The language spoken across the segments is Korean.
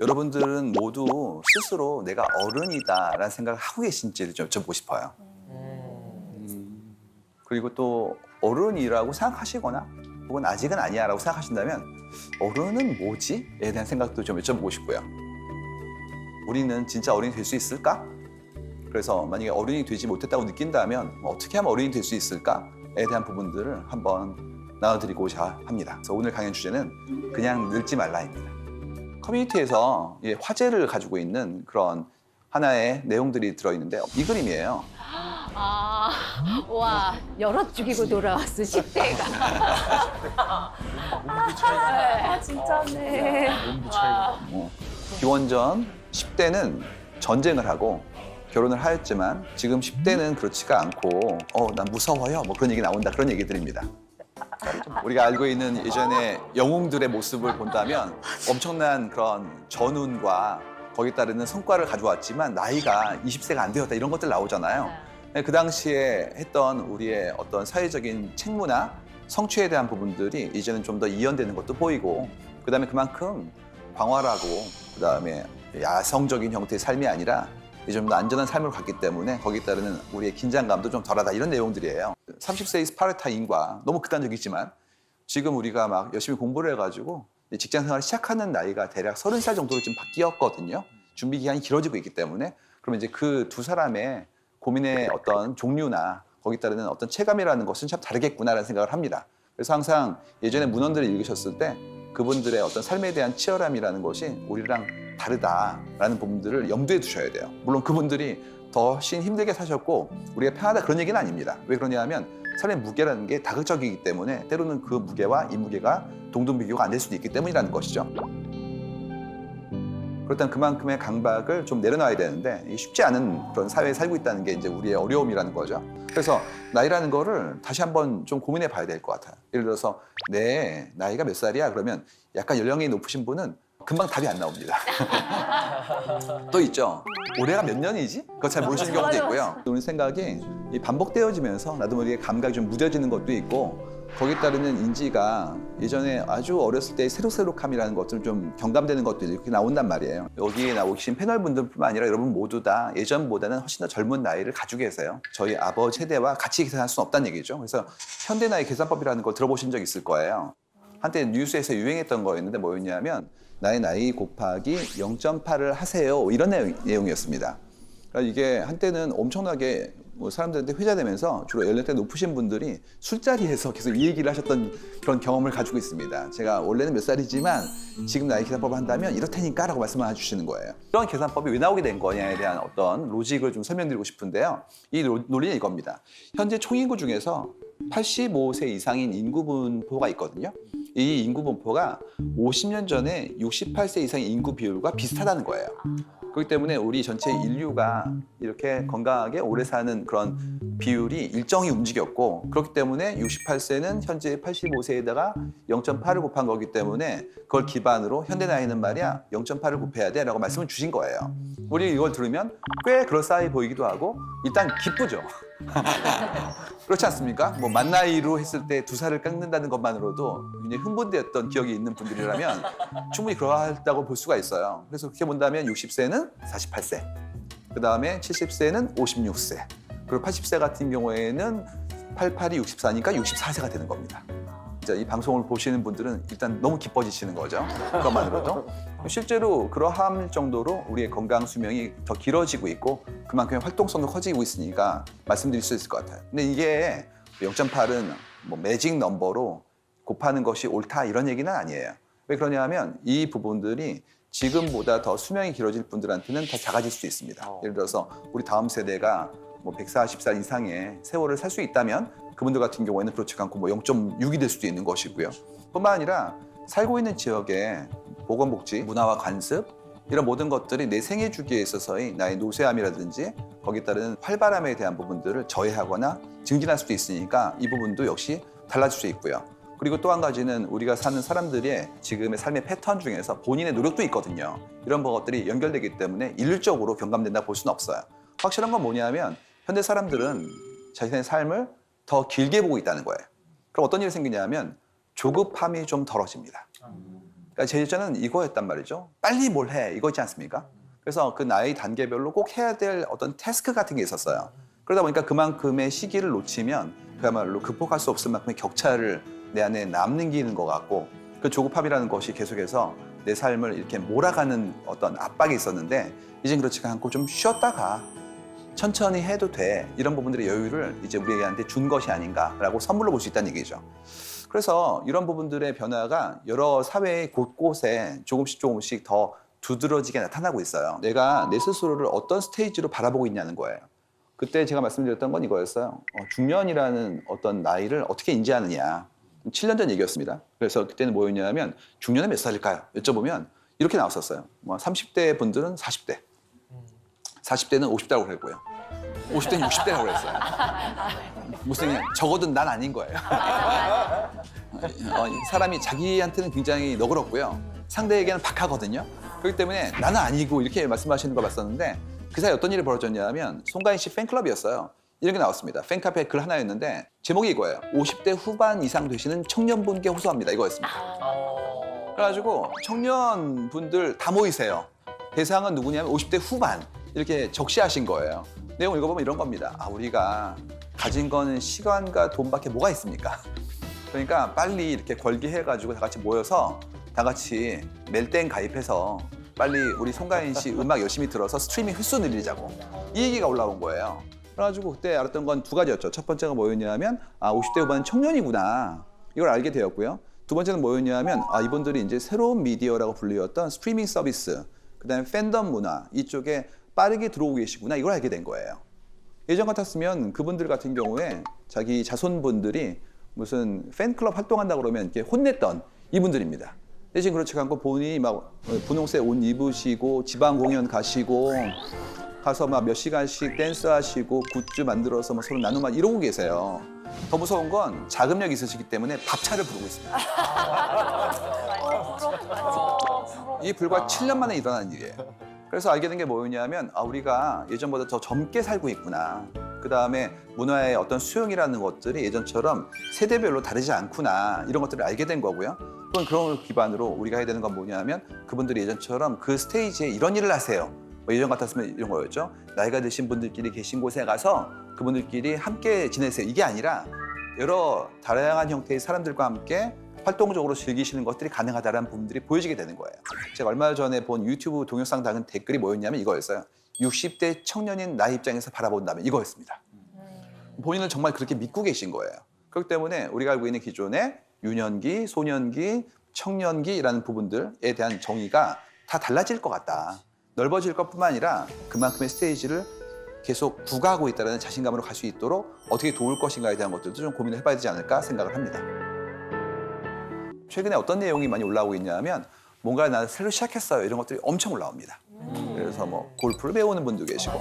여러분들은 모두 스스로 내가 어른이다라는 생각을 하고 계신지를 좀 여쭤보고 싶어요. 그리고 또 어른이라고 생각하시거나 혹은 아직은 아니야라고 생각하신다면 어른은 뭐지?에 대한 생각도 좀 여쭤보고 싶고요. 우리는 진짜 어른이 될 수 있을까? 그래서 만약에 어른이 되지 못했다고 느낀다면 어떻게 하면 어른이 될 수 있을까에 대한 부분들을 한번 나눠드리고자 합니다. 그래서 오늘 강연 주제는 그냥 늙지 말라입니다. 커뮤니티에서 화제를 가지고 있는 그런 하나의 내용들이 들어있는데 이 그림이에요. 아, 와, 여럿 죽이고 돌아왔어, 10대가. 아, 진짜네. 기원전 10대는 전쟁을 하고 결혼을 하였지만 지금 10대는 그렇지가 않고 난 무서워요 뭐 그런 얘기 나온다 그런 얘기들입니다. 우리가 알고 있는 예전에 영웅들의 모습을 본다면 엄청난 그런 전운과 거기에 따르는 성과를 가져왔지만 나이가 20세가 안 되었다 이런 것들 나오잖아요. 그 당시에 했던 우리의 어떤 사회적인 책무나 성취에 대한 부분들이 이제는 좀 더 이연되는 것도 보이고 그다음에 그만큼 광활하고 그다음에 야성적인 형태의 삶이 아니라 좀 더 안전한 삶을 갖기 때문에 거기에 따르는 우리의 긴장감도 좀 덜하다 이런 내용들이에요. 30세의 스파르타인과 너무 극단적이지만 지금 우리가 막 열심히 공부를 해가지고 직장 생활을 시작하는 나이가 대략 30살 정도로 지금 바뀌었거든요. 준비 기간이 길어지고 있기 때문에 그러면 이제 그 두 사람의 고민의 어떤 종류나 거기에 따르는 어떤 체감이라는 것은 참 다르겠구나라는 생각을 합니다. 그래서 항상 예전에 문헌들을 읽으셨을 때 그분들의 어떤 삶에 대한 치열함이라는 것이 우리랑 다르다라는 부분들을 염두에 두셔야 돼요. 물론 그분들이 더 훨씬 힘들게 사셨고 우리가 편하다 그런 얘기는 아닙니다. 왜 그러냐 하면 삶의 무게라는 게 다극적이기 때문에 때로는 그 무게와 이 무게가 동등비교가 안 될 수도 있기 때문이라는 것이죠. 그렇다면 그만큼의 강박을 좀 내려놔야 되는데 쉽지 않은 그런 사회에 살고 있다는 게 이제 우리의 어려움이라는 거죠. 그래서 나이라는 거를 다시 한번 좀 고민해 봐야 될 것 같아요. 예를 들어서 내 나이가 몇 살이야? 그러면 약간 연령이 높으신 분은 금방 답이 안 나옵니다. 또 있죠. 올해가 몇 년이지? 그거 잘 모르시는 경우도 있고요. 우리 생각이 반복되어지면서 나도 모르게 감각이 좀 무뎌지는 것도 있고 거기에 따르는 인지가 예전에 아주 어렸을 때의 새록새록함이라는 것들 좀 경감되는 것들이 이렇게 나온단 말이에요. 여기에 나오신 패널분들뿐만 아니라 여러분 모두 다 예전보다는 훨씬 더 젊은 나이를 가지고 계세요. 저희 아버지 세대와 같이 계산할 수는 없다는 얘기죠. 그래서 현대 나이 계산법이라는 걸 들어보신 적 있을 거예요. 한때 뉴스에서 유행했던 거였는데 뭐였냐면 나의 나이 곱하기 0.8을 하세요. 이런 내용이었습니다. 그러니까 이게 한때는 엄청나게 사람들한테 회자되면서 주로 연령대 높으신 분들이 술자리에서 계속 이 얘기를 하셨던 그런 경험을 가지고 있습니다. 제가 원래는 몇 살이지만 지금 나이 계산법을 한다면 이렇다니까 라고 말씀을 해주시는 거예요. 이런 계산법이 왜 나오게 된 거냐에 대한 어떤 로직을 좀 설명드리고 싶은데요. 이 논리는 이겁니다. 현재 총인구 중에서 85세 이상인 인구 분포가 있거든요. 이 인구 분포가 50년 전에 68세 이상의 인구 비율과 비슷하다는 거예요. 그렇기 때문에 우리 전체 인류가 이렇게 건강하게 오래 사는 그런 비율이 일정히 움직였고 그렇기 때문에 68세는 현재 85세에다가 0.8을 곱한 거기 때문에 그걸 기반으로 현대 나이는 말이야 0.8을 곱해야 돼 라고 말씀을 주신 거예요. 우리 이걸 들으면 꽤 그럴싸해 보이기도 하고 일단 기쁘죠. 그렇지 않습니까? 뭐 만 나이로 했을 때 2살을 깎는다는 것만으로도 굉장히 흥분되었던 기억이 있는 분들이라면 충분히 그러하다고 볼 수가 있어요. 그래서 그렇게 본다면 60세는 48세, 그 다음에 70세는 56세, 그리고 80세 같은 경우에는 88이 64니까 64세가 되는 겁니다. 이 방송을 보시는 분들은 일단 너무 기뻐지시는 거죠. 그것만으로도. 실제로 그러할 정도로 우리의 건강 수명이 더 길어지고 있고 그만큼의 활동성도 커지고 있으니까 말씀드릴 수 있을 것 같아요. 근데 이게 0.8은 뭐 매직 넘버로 곱하는 것이 옳다 이런 얘기는 아니에요. 왜 그러냐 하면 이 부분들이 지금보다 더 수명이 길어질 분들한테는 더 작아질 수도 있습니다. 예를 들어서 우리 다음 세대가 뭐 140살 이상의 세월을 살 수 있다면 그분들 같은 경우에는 그렇지 않고 뭐 0.6이 될 수도 있는 것이고요. 뿐만 아니라 살고 있는 지역의 보건복지, 문화와 관습 이런 모든 것들이 내 생애 주기에 있어서의 나의 노쇠함이라든지 거기에 따른 활발함에 대한 부분들을 저해하거나 증진할 수도 있으니까 이 부분도 역시 달라질 수 있고요. 그리고 또 한 가지는 우리가 사는 사람들의 지금의 삶의 패턴 중에서 본인의 노력도 있거든요. 이런 것들이 연결되기 때문에 일률적으로 경감된다고 볼 수는 없어요. 확실한 건 뭐냐면 현대 사람들은 자신의 삶을 더 길게 보고 있다는 거예요. 그럼 어떤 일이 생기냐면 조급함이 좀 덜어집니다. 그러니까 제 예전은 이거였단 말이죠. 빨리 뭘 해, 이거지 않습니까? 그래서 그 나이 단계별로 꼭 해야 될 어떤 태스크 같은 게 있었어요. 그러다 보니까 그만큼의 시기를 놓치면 그야말로 극복할 수 없을 만큼의 격차를 내 안에 남는 것 같고 그 조급함이라는 것이 계속해서 내 삶을 이렇게 몰아가는 어떤 압박이 있었는데 이젠 그렇지가 않고 좀 쉬었다가 천천히 해도 돼. 이런 부분들의 여유를 이제 우리한테 준 것이 아닌가라고 선물로 볼 수 있다는 얘기죠. 그래서 이런 부분들의 변화가 여러 사회의 곳곳에 조금씩 더 두드러지게 나타나고 있어요. 내가 내 스스로를 어떤 스테이지로 바라보고 있냐는 거예요. 그때 제가 말씀드렸던 건 이거였어요. 중년이라는 어떤 나이를 어떻게 인지하느냐. 7년 전 얘기였습니다. 그래서 그때는 뭐였냐면 중년은 몇 살일까요? 여쭤보면 이렇게 나왔었어요. 뭐 30대 분들은 40대, 40대는 50대라고 그랬고요. 50대는 60대라고 그랬어요. 무슨 적어도 난 아닌 거예요. 사람이 자기한테는 굉장히 너그럽고요. 상대에게는 박하거든요. 그렇기 때문에 나는 아니고 이렇게 말씀하시는 거 봤었는데 그 사이 어떤 일이 벌어졌냐면 송가인 씨 팬클럽이었어요. 이런 게 나왔습니다. 팬카페 글 하나였는데 제목이 이거예요. 50대 후반 이상 되시는 청년분께 호소합니다. 이거였습니다. 그래가지고 청년분들 다 모이세요. 대상은 누구냐면 50대 후반 이렇게 적시하신 거예요. 내용을 읽어보면 이런 겁니다. 우리가 가진 건 시간과 돈밖에 뭐가 있습니까? 그러니까 빨리 이렇게 걸기해가지고 다 같이 모여서 다 같이 멜땡 가입해서 빨리 우리 송가인 씨 음악 열심히 들어서 스트리밍 횟수 늘리자고 이 얘기가 올라온 거예요. 그래가지고 그때 알았던 건 두 가지였죠. 첫 번째가 뭐였냐면 50대 후반은 청년이구나 이걸 알게 되었고요. 두 번째는 뭐였냐면 이분들이 이제 새로운 미디어라고 불리웠던 스트리밍 서비스 그다음에 팬덤 문화 이쪽에 빠르게 들어오고 계시구나 이걸 알게 된 거예요. 예전 같았으면 그분들 같은 경우에 자기 자손분들이 무슨 팬클럽 활동한다고 그러면 이렇게 혼냈던 이분들입니다. 대신 그렇지 않고 본인이 막 분홍색 옷 입으시고 지방 공연 가시고 가서 막 몇 시간씩 댄스하시고 굿즈 만들어서 막 서로 나누고 이러고 계세요. 더 무서운 건 자금력이 있으시기 때문에 밥차를 부르고 있습니다. 이게 불과 7년 만에 일어난 일이에요. 그래서 알게 된 게 뭐였냐면 우리가 예전보다 더 젊게 살고 있구나. 그다음에 문화의 어떤 수용이라는 것들이 예전처럼 세대별로 다르지 않구나. 이런 것들을 알게 된 거고요. 또는 그런 걸 기반으로 우리가 해야 되는 건 뭐냐면 그분들이 예전처럼 그 스테이지에 이런 일을 하세요. 예전 같았으면 이런 거였죠. 나이가 드신 분들끼리 계신 곳에 가서 그분들끼리 함께 지내세요. 이게 아니라 여러 다양한 형태의 사람들과 함께 활동적으로 즐기시는 것들이 가능하다는 부분들이 보여지게 되는 거예요. 제가 얼마 전에 본 유튜브 동영상 다은 댓글이 뭐였냐면 이거였어요. 60대 청년인 나의 입장에서 바라본다면 이거였습니다. 본인을 정말 그렇게 믿고 계신 거예요. 그렇기 때문에 우리가 알고 있는 기존의 유년기, 소년기, 청년기라는 부분들에 대한 정의가 다 달라질 것 같다. 넓어질 것뿐만 아니라 그만큼의 스테이지를 계속 부과하고 있다는 자신감으로 갈 수 있도록 어떻게 도울 것인가에 대한 것들도 좀 고민을 해봐야 되지 않을까 생각을 합니다. 최근에 어떤 내용이 많이 올라오고 있냐면 뭔가 나 새로 시작했어요 이런 것들이 엄청 올라옵니다. 그래서 뭐 골프를 배우는 분도 계시고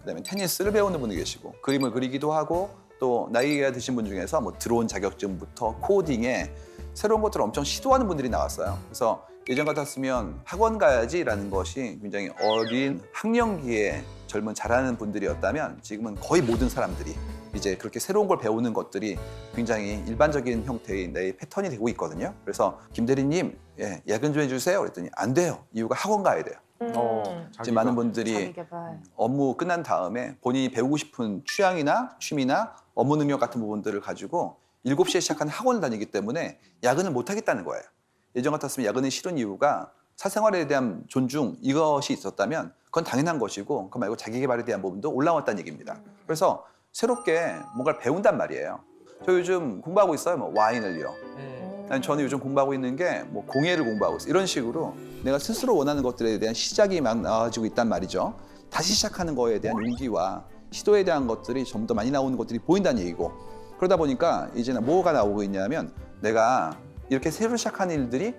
그다음에 테니스를 배우는 분도 계시고 그림을 그리기도 하고 또 나이가 드신 분 중에서 뭐 드론 자격증부터 코딩에 새로운 것들을 엄청 시도하는 분들이 나왔어요. 그래서 예전 같았으면 학원 가야지라는 것이 굉장히 어린 학령기에 젊은 잘하는 분들이었다면 지금은 거의 모든 사람들이 이제 그렇게 새로운 걸 배우는 것들이 굉장히 일반적인 형태의 내 패턴이 되고 있거든요. 그래서 김 대리님 야근 좀 해주세요 그랬더니 안 돼요. 이유가 학원 가야 돼요. 지금 많은 분들이 업무 끝난 다음에 본인이 배우고 싶은 취향이나 취미나 업무 능력 같은 부분들을 가지고 7시에 시작한 학원을 다니기 때문에 야근을 못 하겠다는 거예요. 예전 같았으면 야근이 싫은 이유가 사생활에 대한 존중 이것이 있었다면 그건 당연한 것이고 그거 말고 자기 개발에 대한 부분도 올라왔다는 얘기입니다. 그래서 새롭게 뭔가를 배운단 말이에요. 저 요즘 공부하고 있어요. 뭐 와인을요. 저는 요즘 공부하고 있는 게 뭐 공예를 공부하고 있어요. 이런 식으로 내가 스스로 원하는 것들에 대한 시작이 막 나와지고 있단 말이죠. 다시 시작하는 거에 대한 용기와 시도에 대한 것들이 좀 더 많이 나오는 것들이 보인다는 얘기고 그러다 보니까 이제는 뭐가 나오고 있냐면 내가 이렇게 새로 시작한 일들이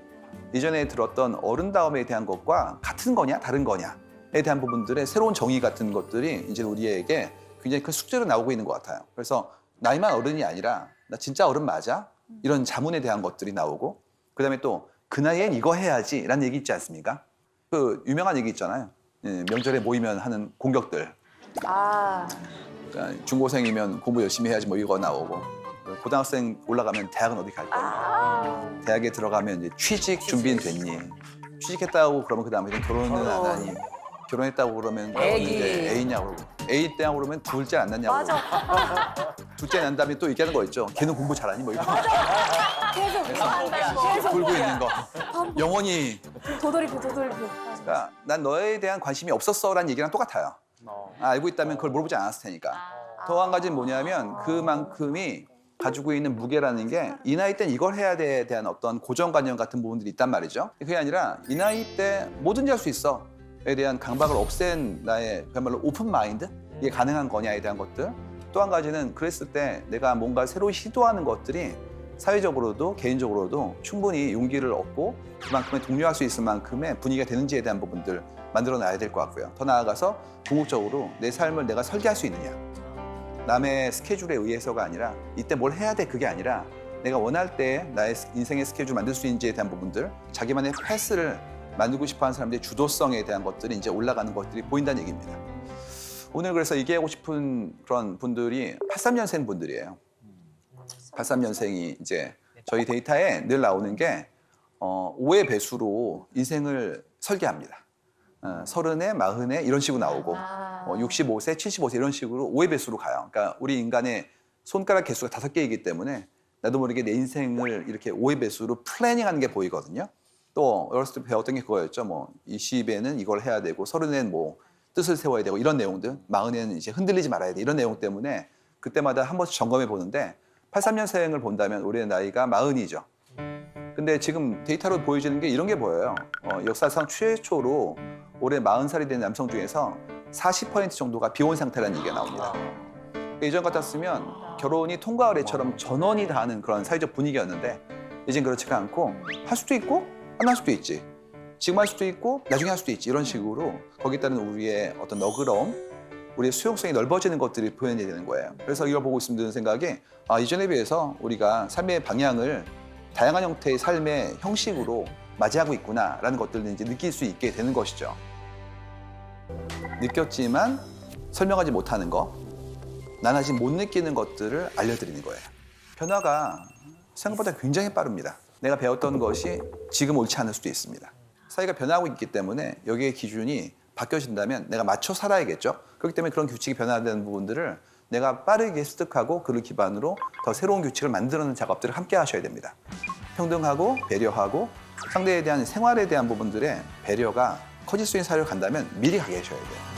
이전에 들었던 어른다움에 대한 것과 같은 거냐 다른 거냐에 대한 부분들의 새로운 정의 같은 것들이 이제 우리에게 굉장히 큰 숙제로 나오고 있는 것 같아요. 그래서 나이만 어른이 아니라 나 진짜 어른 맞아? 이런 자문에 대한 것들이 나오고 그다음에 또 그 나이엔 이거 해야지 라는 얘기 있지 않습니까? 그 유명한 얘기 있잖아요. 명절에 모이면 하는 공격들. 그러니까 중고생이면 공부 열심히 해야지 뭐 이거 나오고 고등학생 올라가면 대학은 어디 갈 거냐. 대학에 들어가면 이제 취직 준비는 됐니? 취직했다고 그러면 그 다음에 결혼은 안 하니? 결혼했다고 그러면 이제 애 있냐고 그러고 애 있다고 그러면 둘째 안 낳냐고 그러고 둘째 낳은 다음에 또 얘기하는 거 있죠. 걔는 공부 잘하니? 뭐 이런 거. 계속 돌고 있는 거. 영원히. 도돌이표. 그러니까 난 너에 대한 관심이 없었어라는 얘기랑 똑같아요. 알고 있다면 그걸 물어보지 않았을 테니까. 더 한 가지는 뭐냐면 그만큼이 가지고 있는 무게라는 게 이 나이 때는 이걸 해야 돼에 대한 어떤 고정관념 같은 부분들이 있단 말이죠. 그게 아니라 이 나이 때 뭐든지 할 수 있어에 대한 강박을 없앤 나의 그야말로 오픈 마인드? 이게 가능한 거냐에 대한 것들. 또 한 가지는 그랬을 때 내가 뭔가 새로 시도하는 것들이 사회적으로도 개인적으로도 충분히 용기를 얻고 그만큼의 독려할 수 있을 만큼의 분위기가 되는지에 대한 부분들 만들어놔야 될 것 같고요. 더 나아가서 궁극적으로 내 삶을 내가 설계할 수 있느냐. 남의 스케줄에 의해서가 아니라 이때 뭘 해야 돼 그게 아니라 내가 원할 때 나의 인생의 스케줄 만들 수 있는지에 대한 부분들 자기만의 패스를 만들고 싶어하는 사람들의 주도성에 대한 것들이 이제 올라가는 것들이 보인다는 얘기입니다. 오늘 그래서 얘기하고 싶은 그런 분들이 83년생 분들이에요. 83년생이 이제 저희 데이터에 늘 나오는 게 5의 배수로 인생을 설계합니다. 30에, 40에 이런 식으로 나오고 65세, 75세 이런 식으로 5의 배수로 가요. 그러니까 우리 인간의 손가락 개수가 5개이기 때문에 나도 모르게 내 인생을 이렇게 5의 배수로 플래닝하는 게 보이거든요. 또 어렸을 때 배웠던 게 그거였죠. 뭐 20에는 이걸 해야 되고 30에는 뭐 뜻을 세워야 되고 이런 내용들 40에는 이제 흔들리지 말아야 돼 이런 내용 때문에 그때마다 한 번씩 점검해 보는데 83년생을 본다면 우리의 나이가 40이죠. 근데 지금 데이터로 보여지는 게 이런 게 보여요. 역사상 최초로 올해 40살이 된 남성 중에서 40% 정도가 비혼 상태라는 얘기가 나옵니다. 그러니까 예전 같았으면 결혼이 통과 의례처럼 전원이 다 하는 그런 사회적 분위기였는데 이젠 그렇지가 않고 할 수도 있고 안 할 수도 있지. 지금 할 수도 있고 나중에 할 수도 있지. 이런 식으로 거기에 따른 우리의 어떤 너그러움, 우리의 수용성이 넓어지는 것들이 표현이 되는 거예요. 그래서 이걸 보고 있으면 드는 생각이 이전에 비해서 우리가 삶의 방향을 다양한 형태의 삶의 형식으로 맞이하고 있구나라는 것들을 이제 느낄 수 있게 되는 것이죠. 느꼈지만 설명하지 못하는 거, 난 아직 못 느끼는 것들을 알려드리는 거예요. 변화가 생각보다 굉장히 빠릅니다. 내가 배웠던 것이 지금 옳지 않을 수도 있습니다. 사회가 변화하고 있기 때문에 여기에 기준이 바뀌어진다면 내가 맞춰 살아야겠죠. 그렇기 때문에 그런 규칙이 변화되는 부분들을 내가 빠르게 습득하고 그를 기반으로 더 새로운 규칙을 만드는 작업들을 함께 하셔야 됩니다. 평등하고 배려하고 상대에 대한 생활에 대한 부분들의 배려가 커질 수 있는 사회로 간다면 미리 가게 하셔야 돼요.